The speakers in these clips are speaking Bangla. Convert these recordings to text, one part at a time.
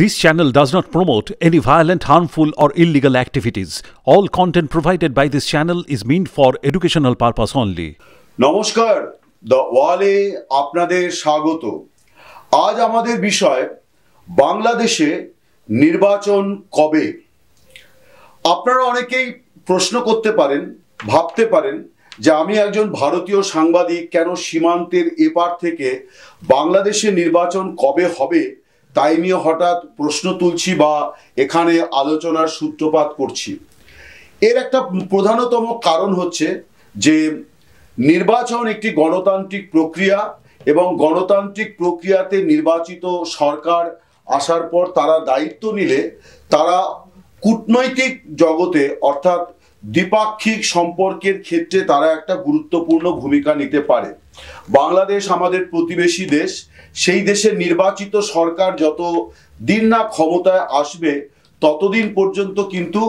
This channel does not promote any violent, harmful, or illegal activities. All content provided by this channel is meant for educational purpose only. নমস্কার, দ্য ওয়ালে আপনাদের স্বাগত। আজ আমাদের বিষয় বাংলাদেশে নির্বাচন কবে। আপনারা অনেকেই প্রশ্ন করতে পারেন, ভাবতে পারেন যে আমি একজন ভারতীয় সাংবাদিক, কেন সীমান্তের এপার থেকে বাংলাদেশে নির্বাচন কবে হবে তাই নিয়ে হঠাৎ প্রশ্ন তুলছি বা এখানে আলোচনার সূত্রপাত করছি। এর একটা প্রধানতম কারণ হচ্ছে যে নির্বাচন একটি গণতান্ত্রিক প্রক্রিয়া এবং গণতান্ত্রিক প্রক্রিয়াতে নির্বাচিত সরকার আসার পর তারা দায়িত্ব নিলে তারা কূটনৈতিক জগতে অর্থাৎ দ্বিপাক্ষিক সম্পর্কের ক্ষেত্রে তারা একটা গুরুত্বপূর্ণ ভূমিকা নিতে পারে। বাংলাদেশ আমাদের প্রতিবেশী দেশ, সেই দেশের নির্বাচিত সরকার যত দিন না ক্ষমতায় আসবে ততদিন পর্যন্ত কিন্তু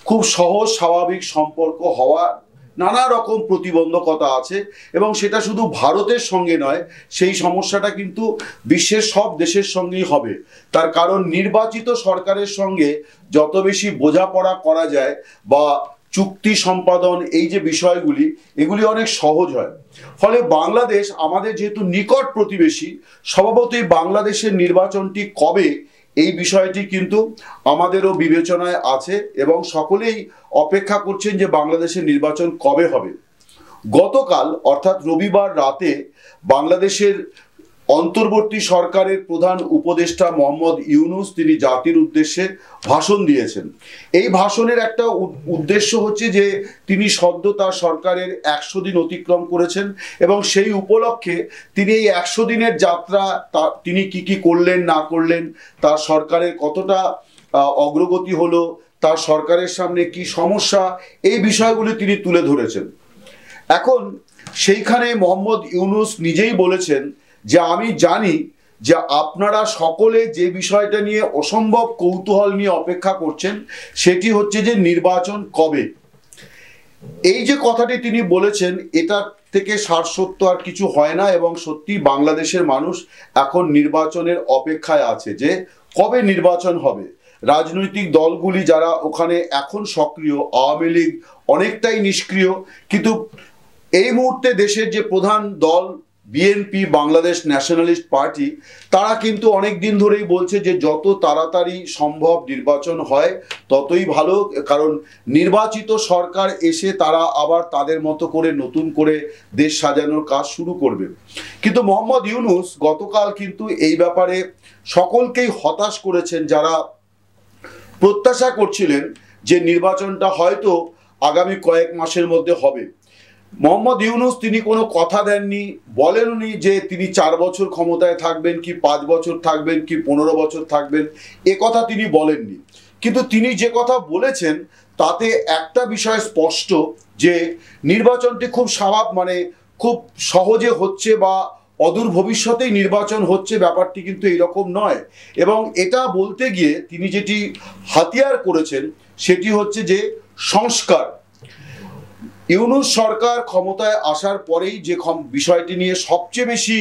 খুব সহজ স্বাভাবিক সম্পর্ক হওয়ার নানা রকম প্রতিবন্ধকতা আছে এবং সেটা শুধু ভারতের সঙ্গে নয়, সেই সমস্যাটা কিন্তু বিশ্বের সব দেশের সঙ্গেই হবে। তার কারণ নির্বাচিত সরকারের সঙ্গে যত বেশি বোঝাপড়া করা যায় বা চুক্তি সম্পাদন, এই যে বিষয়গুলি, এগুলি অনেক সহজ হয়। ফলে বাংলাদেশ আমাদের যেহেতু নিকট প্রতিবেশী, স্বভাবতই বাংলাদেশের নির্বাচনটি কবে এই বিষয়টি কিন্তু আমাদেরও বিবেচনায় আছে এবং সকলেই অপেক্ষা করছেন যে বাংলাদেশের নির্বাচন কবে হবে। গতকাল অর্থাৎ রবিবার রাতে বাংলাদেশের অন্তর্বর্তী সরকারের প্রধান উপদেষ্টা মোহাম্মদ ইউনূস তিনি জাতির উদ্দেশ্যে ভাষণ দিয়েছেন। এই ভাষণের একটা উদ্দেশ্য হচ্ছে যে তিনি সদ্য তার সরকারের 100 দিন অতিক্রম করেছেন এবং সেই উপলক্ষে তিনি এই 100 দিনের যাত্রা তিনি কি করলেন না করলেন, তার সরকারের কতটা অগ্রগতি হলো, তার সরকারের সামনে কি সমস্যা, এই বিষয়গুলি তিনি তুলে ধরেছেন। এখন সেইখানে মোহাম্মদ ইউনূস নিজেই বলেছেন যে আমি জানি যে আপনারা সকলে যে বিষয়টা নিয়ে অসম্ভব কৌতূহল নিয়ে অপেক্ষা করছেন সেটি হচ্ছে যে নির্বাচন কবে। এই যে কথাটি তিনি বলেছেন এটা থেকে সারসত্য আর কিছু হয় না এবং সত্যি বাংলাদেশের মানুষ এখন নির্বাচনের অপেক্ষায় আছে যে কবে নির্বাচন হবে। রাজনৈতিক দলগুলি যারা ওখানে এখন সক্রিয়, আওয়ামী লীগ অনেকটাই নিষ্ক্রিয়, কিন্তু এই মুহূর্তে দেশের যে প্রধান দল বিএনপি, বাংলাদেশ ন্যাশনালিস্ট পার্টি, তারা কিন্তু অনেক দিন ধরেই বলছে যে যত তাড়াতাড়ি সম্ভব নির্বাচন হয় ততই ভালো, কারণ নির্বাচিত সরকার এসে তারা আবার তাদের মতো করে নতুন করে দেশ সাজানোর কাজ শুরু করবে। কিন্তু মোহাম্মদ ইউনূস গতকাল কিন্তু এই ব্যাপারে সকলকেই হতাশ করেছেন যারা প্রত্যাশা করছিলেন যে নির্বাচনটা হয়তো আগামী কয়েক মাসের মধ্যে হবে। মোহাম্মদ ইউনূস তিনি কোনো কথা দেননি, বলেননি যে তিনি 4 বছর ক্ষমতায় থাকবেন কি 5 বছর থাকবেন কি 15 বছর থাকবেন, এ কথা তিনি বলেননি। কিন্তু তিনি যে কথা বলেছেন তাতে একটা বিষয় স্পষ্ট যে নির্বাচনটি খুব খুব সহজে হচ্ছে বা অদূর ভবিষ্যতেই নির্বাচন হচ্ছে, ব্যাপারটি কিন্তু এইরকম নয়। এবং এটা বলতে গিয়ে তিনি যেটি হাতিয়ার করেছেন সেটি হচ্ছে যে সংস্কার। ইউনূস সরকার ক্ষমতায় আসার পরেই যে বিষয়টি নিয়ে সবচেয়ে বেশি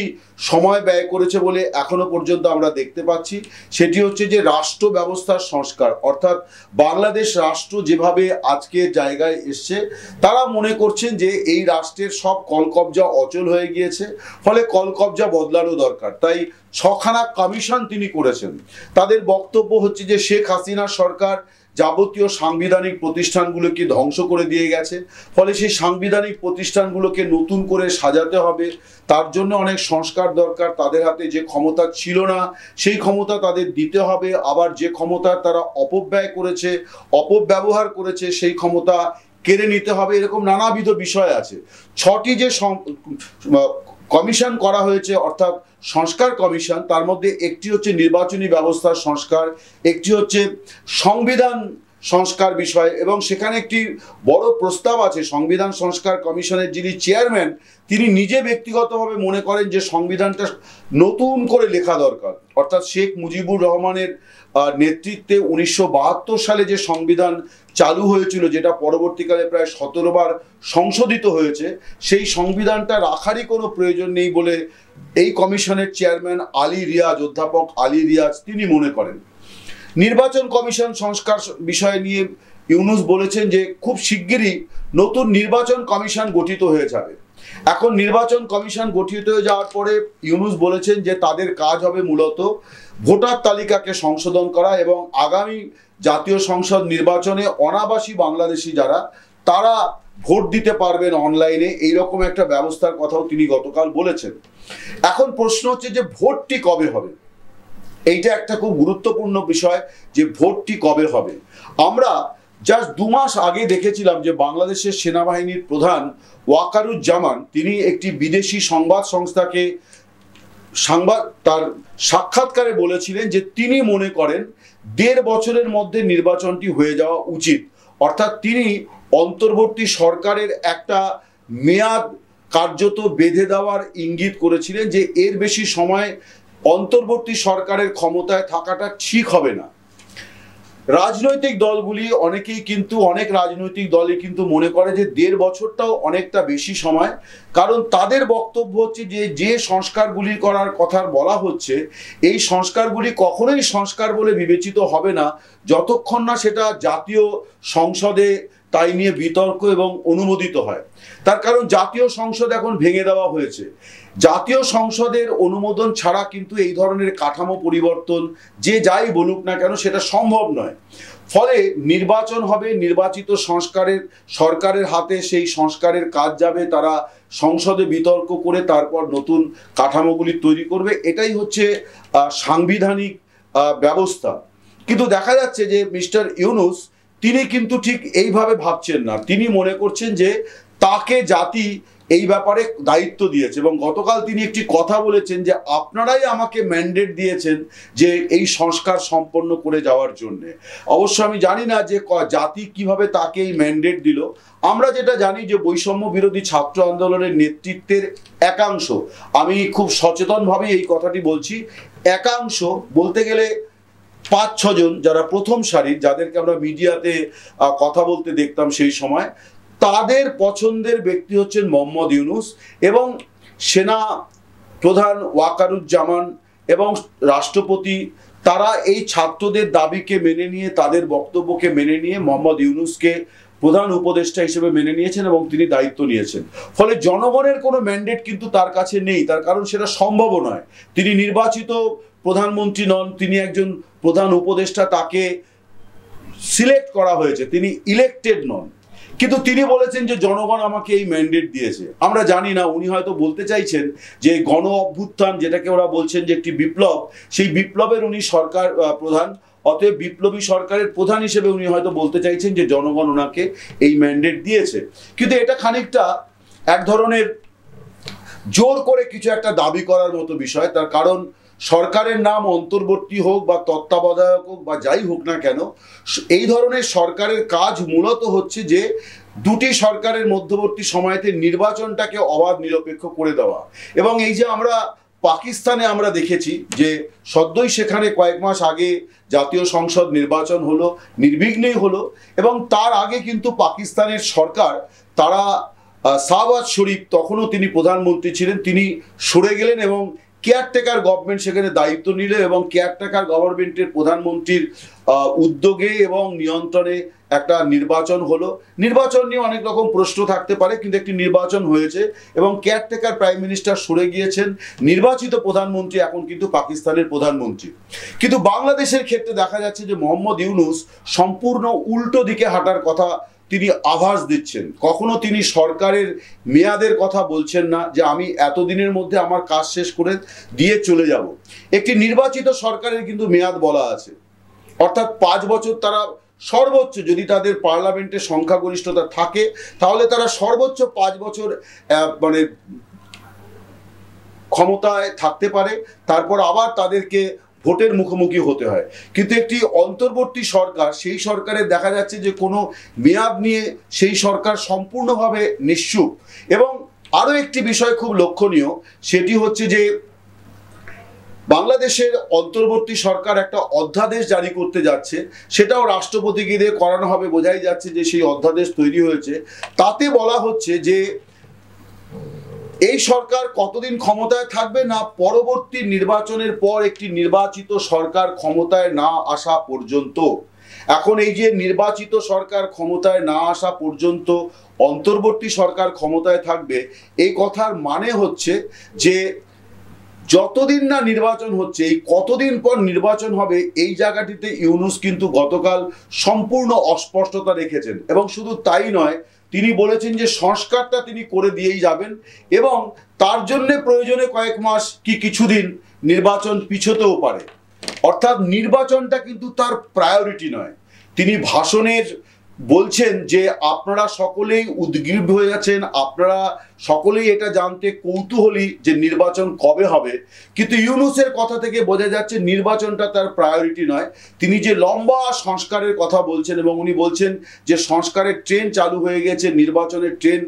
সময় ব্যয় করেছে বলে এখনো পর্যন্ত আমরা দেখতে পাচ্ছি সেটি হচ্ছে যে রাষ্ট্র ব্যবস্থার সংস্কার। অর্থাৎ বাংলাদেশ রাষ্ট্র যেভাবে আজকে জায়গায় এসছে তারা মনে করছেন যে এই রাষ্ট্রের সব কলকবজা অচল হয়ে গিয়েছে, ফলে কলকবজা বদলানো দরকার। তাই 6খানা কমিশন তিনি করেছেন। তাদের বক্তব্য হচ্ছে যে শেখ হাসিনার সরকার যাবতীয় সাংবিধানিক প্রতিষ্ঠানগুলোকে ধ্বংস করে দিয়ে গেছে, ফলে সেই সাংবিধানিক প্রতিষ্ঠানগুলোকে নতুন করে সাজাতে হবে, তার জন্য অনেক সংস্কার দরকার। তাদের হাতে যে ক্ষমতা ছিল না সেই ক্ষমতা তাদের দিতে হবে, আবার যে ক্ষমতা তারা অপব্যয় করেছে, অপব্যবহার করেছে সেই ক্ষমতা কেড়ে নিতে হবে। এরকম নানাবিধ বিষয় আছে। 6টি যে কমিশন করা হয়েছে অর্থাৎ সংস্কার কমিশন, তার মধ্যে একটি হচ্ছে নির্বাচনী ব্যবস্থার সংস্কার, একটি হচ্ছে সংবিধান সংস্কার বিষয় এবং সেখানে একটি বড় প্রস্তাব আছে। সংবিধান সংস্কার কমিশনের যিনি চেয়ারম্যান তিনি নিজে ব্যক্তিগতভাবে মনে করেন যে সংবিধানটা নতুন করে লেখা দরকার। অর্থাৎ শেখ মুজিবুর রহমানের নেতৃত্বে 1972 সালে যে সংবিধান চালু হয়েছিল, যেটা পরবর্তীকালে প্রায় 17 বার সংশোধিত হয়েছে, সেই সংবিধানটা রাখারই কোনো প্রয়োজন নেই বলে এই কমিশনের চেয়ারম্যান অধ্যাপক আলী রিয়াজ তিনি মনে করেন। নির্বাচন কমিশন সংস্কার বিষয় নিয়ে ইউনূস বলেছেন যে খুব শিগগিরই নতুন নির্বাচন কমিশন গঠিত হয়ে যাবে। এখন নির্বাচন কমিশন গঠিত হয়ে যাওয়ার পরে ইউনূস বলেছেন যে তাদের কাজ হবে মূলত ভোটার তালিকাকে সংশোধন করা এবং আগামী জাতীয় সংসদ নির্বাচনে অনাবাসী বাংলাদেশি যারা তারা ভোট দিতে পারবেন অনলাইনে, এইরকম একটা ব্যবস্থার কথাও তিনি গতকাল বলেছেন। এখন প্রশ্ন হচ্ছে যে ভোটটি কবে হবে, এইটা একটা খুব গুরুত্বপূর্ণ বিষয় যে ভোটটি কবে হবে। আমরা জাস্ট 2 মাস আগে দেখেছিলাম যে বাংলাদেশের সেনাবাহিনীর প্রধান ওয়াকারুজ্জামান তিনি একটি বিদেশি সংবাদ সংস্থাকে তার সাক্ষাৎকারে বলেছিলেন যে তিনি মনে করেন 1.5 বছরের মধ্যে নির্বাচনটি হয়ে যাওয়া উচিত। অর্থাৎ তিনি অন্তর্বর্তী সরকারের একটা মেয়াদ কার্যত বেঁধে দেওয়ার ইঙ্গিত করেছিলেন যে এর বেশি সময় অন্তর্বর্তী সরকারের ক্ষমতায় থাকাটা ঠিক হবে না। রাজনৈতিক দলগুলি অনেক রাজনৈতিক দলই কিন্তু মনে করে যে 1.5 বছরটাও অনেকটা বেশি সময়, কারণ তাদের বক্তব্য হচ্ছে যে সংস্কারগুলি করার কথা বলা হচ্ছে এই সংস্কারগুলি কখনোই সংস্কার বলে বিবেচিত হবে না যতক্ষণ না সেটা জাতীয় সংসদে তাই নিয়ে বিতর্ক এবং অনুমোদিত হয়। তার কারণ জাতীয় সংসদ এখন ভেঙে দেওয়া হয়েছে। জাতীয় সংসদের অনুমোদন ছাড়া কিন্তু এই ধরনের কাঠামো পরিবর্তন যে যাই বলুক না কেন সেটা সম্ভব নয়। ফলে নির্বাচন হবে, নির্বাচিত সরকারের হাতে সেই সংস্কারের কাজ যাবে, তারা সংসদে বিতর্ক করে তারপর নতুন কাঠামোগুলি তৈরি করবে। এটাই হচ্ছে সাংবিধানিক ব্যবস্থা। কিন্তু দেখা যাচ্ছে যে মিস্টার ইউনূস তিনি কিন্তু ঠিক এইভাবে ভাবছেন না। তিনি মনে করছেন যে তাকে জাতি এই ব্যাপারে দায়িত্ব দিয়েছে এবং গতকাল তিনি একটি কথা বলেছেন যে আপনারাই আমাকে ম্যান্ডেট দিয়েছেন যে এই সংস্কার সম্পন্ন করে যাওয়ার জন্য। অবশ্য আমি জানি না যে জাতি কিভাবে তাকে এই ম্যান্ডেট দিল। আমরা যেটা জানি যে বৈষম্য বিরোধী ছাত্র আন্দোলনের নেতৃত্বের একাংশ, আমি খুব সচেতনভাবে এই কথাটি বলছি, একাংশ বলতে গেলে 5-6 জন যারা প্রথম সারির, যাদেরকে আমরা মিডিয়াতে কথা বলতে দেখতাম সেই সময়, তাদের পছন্দের ব্যক্তি হচ্ছেন মোহাম্মদ ইউনূস এবং সেনা প্রধান ওয়াকারুজ্জামান এবং রাষ্ট্রপতি। তারা এই ছাত্রদের দাবিকে মেনে নিয়ে, তাদের বক্তব্যকে মেনে নিয়ে মোহাম্মদ ইউনূসকে প্রধান উপদেষ্টা হিসেবে মেনে নিয়েছেন এবং তিনি দায়িত্ব নিয়েছেন। ফলে জনগণের কোনো ম্যান্ডেট কিন্তু তার কাছে নেই, তার কারণ সেটা সম্ভব নয়। তিনি নির্বাচিত প্রধানমন্ত্রী নন, তিনি একজন প্রধান উপদেষ্টা, তাকে সিলেক্ট করা হয়েছে, তিনি ইলেক্টেড নন। কিন্তু তিনি বলেছেন যে জনগণ আমাকে এই ম্যান্ডেট দিয়েছে। আমরা জানি না, উনি হয়তো বলতে চাইছেন যে গণ অভ্যুত্থান, যেটাকে ওরা বলছেন যে একটি বিপ্লব, সেই বিপ্লবের উনি সরকার প্রধান, অতএব বিপ্লবী সরকারের প্রধান হিসেবে উনি হয়তো বলতে চাইছেন যে জনগণ ওনাকে এই ম্যান্ডেট দিয়েছে। কিন্তু এটা খানিকটা এক ধরনের জোর করে কিছু একটা দাবি করার মতো বিষয়। তার কারণ সরকারের নাম অন্তর্বর্তী হোক বা তত্ত্বাবধায়ক হোক বা যাই হোক না কেন, এই ধরনের সরকারের কাজ মূলত হচ্ছে যে দুটি সরকারের মধ্যবর্তী সময়তে নির্বাচনটাকে অবাধ নিরপেক্ষ করে দেওয়া। এবং এই যে আমরা পাকিস্তানে আমরা দেখেছি যে সদ্যই সেখানে কয়েক মাস আগে জাতীয় সংসদ নির্বাচন হলো, নির্বিঘ্নেই হলো, এবং তার আগে কিন্তু পাকিস্তানের সরকার, তারা শাহবাজ শরীফ, তখনও তিনি প্রধানমন্ত্রী ছিলেন, তিনি সরে গেলেন এবং কেয়ারটেকার গভর্নমেন্ট সেখানে দায়িত্ব নিল এবং কেয়ারটেকার গভর্নমেন্টের প্রধানমন্ত্রীর উদ্যোগে এবং নিয়ন্ত্রণে একটা নির্বাচন হলো। নির্বাচন নিয়ে অনেক রকম প্রশ্ন থাকতে পারে, কিন্তু একটি নির্বাচন হয়েছে এবং কেয়ারটেকার প্রাইম মিনিস্টার সরে গিয়েছেন, নির্বাচিত প্রধানমন্ত্রী এখন কিন্তু পাকিস্তানের প্রধানমন্ত্রী। কিন্তু বাংলাদেশের ক্ষেত্রে দেখা যাচ্ছে যে মোহাম্মদ ইউনূস সম্পূর্ণ উল্টো দিকে হাঁটার কথা তিনি আভাস দিচ্ছেন। কখনো তিনি সরকারের মেয়াদের কথা বলছেন না যে আমি এতদিনের মধ্যে আমার কাজ শেষ করে দিয়ে চলে যাব। একটি নির্বাচিত সরকারের কিন্তু মেয়াদ বলা আছে, অর্থাৎ 5 বছর তারা সর্বোচ্চ, যদি তাদের পার্লামেন্টের সংখ্যাগরিষ্ঠতা থাকে তাহলে তারা সর্বোচ্চ 5 বছর মানে ক্ষমতায় থাকতে পারে, তারপর আবার তাদেরকে ভোটের মুখোমুখি হতে হয়। কিন্তু একটি অন্তর্বর্তী সরকার, সেই সরকারের দেখা যাচ্ছে যে কোনো মেয়াদ নিয়ে সেই সরকার সম্পূর্ণভাবে নিশ্চুপ। এবং আরও একটি বিষয় খুব লক্ষণীয়, সেটি হচ্ছে যে বাংলাদেশের অন্তর্বর্তী সরকার একটা অধ্যাদেশ জারি করতে যাচ্ছে, সেটাও রাষ্ট্রপতিকে দিয়ে করানো হবে। বোঝাই যাচ্ছে যে সেই অধ্যাদেশ তৈরি হয়েছে, তাতে বলা হচ্ছে যে এই সরকার কতদিন ক্ষমতায় থাকবে, না পরবর্তী নির্বাচনের পর একটি নির্বাচিত সরকার ক্ষমতায় না আসা পর্যন্ত। এখন এই যে নির্বাচিত সরকার ক্ষমতায় না আসা পর্যন্ত অন্তর্বর্তী সরকার ক্ষমতায় থাকবে, এই কথার মানে হচ্ছে যে যতদিন না নির্বাচন হচ্ছে, এই কতদিন পর নির্বাচন হবে, এই জায়গাটিতে ইউনূস কিন্তু গতকাল সম্পূর্ণ অস্পষ্টতা রেখেছেন। এবং শুধু তাই নয়, তিনি বলেছেন যে সংস্কারটা তিনি করে দিয়েই যাবেন এবং তার জন্য প্রয়োজনে কয়েক মাস কি কিছুদিন নির্বাচন পিছোতেও পারে। অর্থাৎ নির্বাচনটা কিন্তু তার প্রায়োরিটি নয়। তিনি ভাষণের বলছেন যে আপনারা সকলেই উদ্গ্রীব হয়ে আছেন, আপনারা সকলেই এটা জানতে কৌতূহলী যে নির্বাচন কবে হবে, কিন্তু ইউনূসের কথা থেকে বোঝা যাচ্ছে নির্বাচনটা তার প্রায়োরিটি নয়। তিনি যে লম্বা সংস্কারের কথা বলছেন এবং উনি বলছেন যে সংস্কারের ট্রেন চালু হয়ে গেছে, নির্বাচনের ট্রেন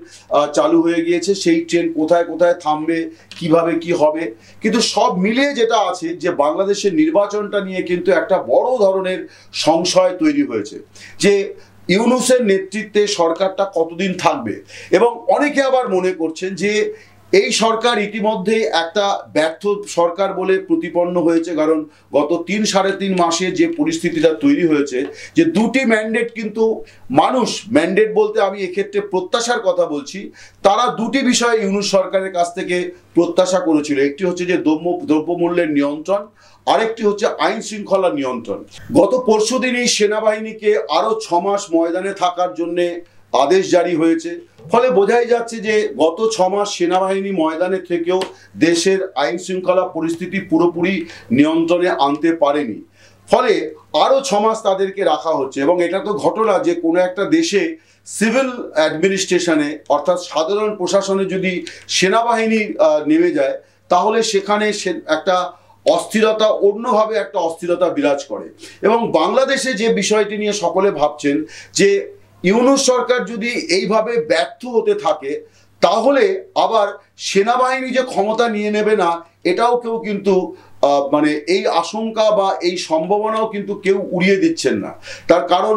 চালু হয়ে গিয়েছে, সেই ট্রেন কোথায় কোথায় থামবে, কিভাবে কি হবে, কিন্তু সব মিলিয়ে যেটা আছে যে বাংলাদেশের নির্বাচনটা নিয়ে কিন্তু একটা বড় ধরনের সংশয় তৈরি হয়েছে যে ইউনূসের নেতৃত্বে সরকারটা কতদিন থাকবে। এবং অনেকে আবার মনে করছেন যে এই সরকার ইতিমধ্যে একটা ব্যর্থ সরকার বলে প্রতিপন্ন হয়েছে, কারণ গত 3-3.5 মাসে যে পরিস্থিতিটা তৈরি হয়েছে, যে দুটি ম্যান্ডেট কিন্তু মানুষ, ম্যান্ডেট বলতে আমি এক্ষেত্রে প্রত্যাশার কথা বলছি, তারা দুটি বিষয় ইউনূস সরকারের কাছ থেকে প্রত্যাশা করেছিল। একটি হচ্ছে যে দ্রব্যমূল্যের নিয়ন্ত্রণ, আরেকটি হচ্ছে আইন শৃঙ্খলা নিয়ন্ত্রণ। গত পরশুদিনই সেনাবাহিনীকে আরো 6 মাস ময়দানে থাকার জন্য আদেশ জারি হয়েছে, ফলে বোঝাই যাচ্ছে যে গত 6 মাস সেনাবাহিনী ময়দানে থেকেও দেশের আইন শৃঙ্খলা পরিস্থিতি পুরোপুরি নিয়ন্ত্রণে আনতে পারেনি, ফলে আরো 6 মাস তাদেরকে রাখা হচ্ছে। এবং এটা তো ঘটনা যে কোনো একটা দেশে সিভিল অ্যাডমিনিস্ট্রেশনে অর্থাৎ সাধারণ প্রশাসনে যদি সেনাবাহিনী নেমে যায়, তাহলে সেখানে একটা অস্থিরতা, অন্যভাবে একটা অস্থিরতা বিরাজ করে। এবং বাংলাদেশে যে বিষয়টি নিয়ে সকলে ভাবছেন যে ইউনূস সরকার যদি এইভাবে ব্যর্থ হতে থাকে, তাহলে আবার সেনাবাহিনী যে ক্ষমতা নিয়ে নেবে না, এটাও কেউ কিন্তু মানে এই আশঙ্কা বা এই সম্ভাবনাও কিন্তু কেউ উড়িয়ে দিচ্ছেন না। তার কারণ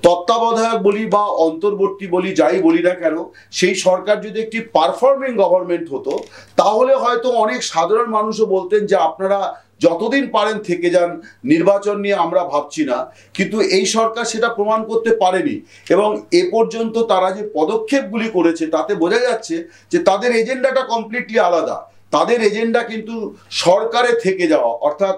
তত্ত্বাবধায়ক বলি বা অন্তর্বর্তী বলি, যাই বলি না কেন, সেই সরকার যদি একটি পারফর্মিং গভর্নমেন্ট হতো, তাহলে হয়তো অনেক সাধারণ মানুষও বলতেন যে আপনারা যতদিন পারেন থেকে যান, নির্বাচন নিয়ে আমরা ভাবছি না। কিন্তু এই সরকার সেটা প্রমাণ করতে পারেনি এবং এ পর্যন্ত তারা যে পদক্ষেপগুলি করেছে তাতে বোঝা যাচ্ছে যে তাদের এজেন্ডাটা কমপ্লিটলি আলাদা। তাদের এজেন্ডা কিন্তু সরকারে থেকে যাওয়া, অর্থাৎ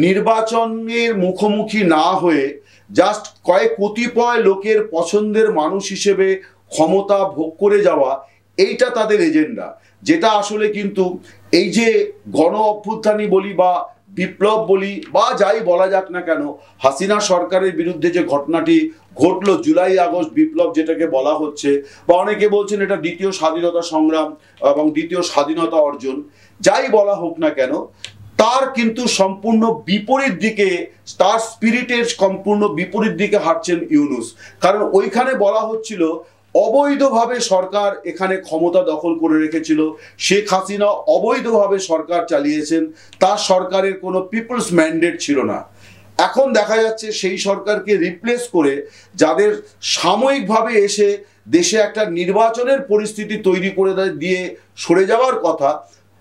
নির্বাচনের মুখোমুখি না হয়ে জাস্ট কয়েক কতিপয় লোকের পছন্দের মানুষ হিসেবে ক্ষমতা ভোগ করে যাওয়া, এইটা তাদের এজেন্ডা। যেটা আসলে কিন্তু এই যে গণ অভ্যুত্থানই বলি বা বিপ্লব বলি বা যাই বলা যাক না কেন, হাসিনা সরকারের বিরুদ্ধে যে ঘটনাটি ঘটলো, জুলাই আগস্ট বিপ্লব যেটাকে বলা হচ্ছে, বা অনেকে বলছেন এটা দ্বিতীয় স্বাধীনতা সংগ্রাম এবং দ্বিতীয় স্বাধীনতা অর্জন, যাই বলা হোক না কেন, তার কিন্তু সম্পূর্ণ বিপরীত দিকে, তার স্পিরিটের সম্পূর্ণ বিপরীত দিকে হাঁটছেন ইউনূস। কারণ ওইখানে বলা হচ্ছিল অবৈধভাবে সরকার এখানে ক্ষমতা দখল করে রেখেছিল, শেখ হাসিনা অবৈধভাবে সরকার চালিয়েছেন, তার সরকারের কোনো পিপলস ম্যান্ডেট ছিল না। এখন দেখা যাচ্ছে সেই সরকারকে রিপ্লেস করে যাদের সাময়িকভাবে এসে দেশে একটা নির্বাচনের পরিস্থিতি তৈরি করে দিয়ে সরে যাওয়ার কথা,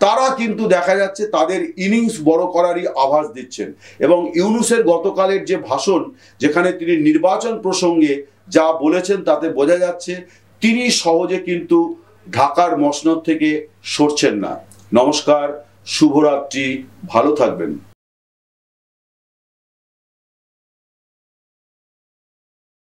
তারা কিন্তু দেখা যাচ্ছে তাদের ইনিংস বড় করারই আভাস দিচ্ছেন। এবং ইউনূসের গতকালের যে ভাষণ, যেখানে তিনি নির্বাচন প্রসঙ্গে যা বলেছেন, তাতে বোঝা যাচ্ছে তিনি সহজে কিন্তু ঢাকার মসনদ থেকে সরছেন না। নমস্কার, শুভরাত্রি, ভালো থাকবেন।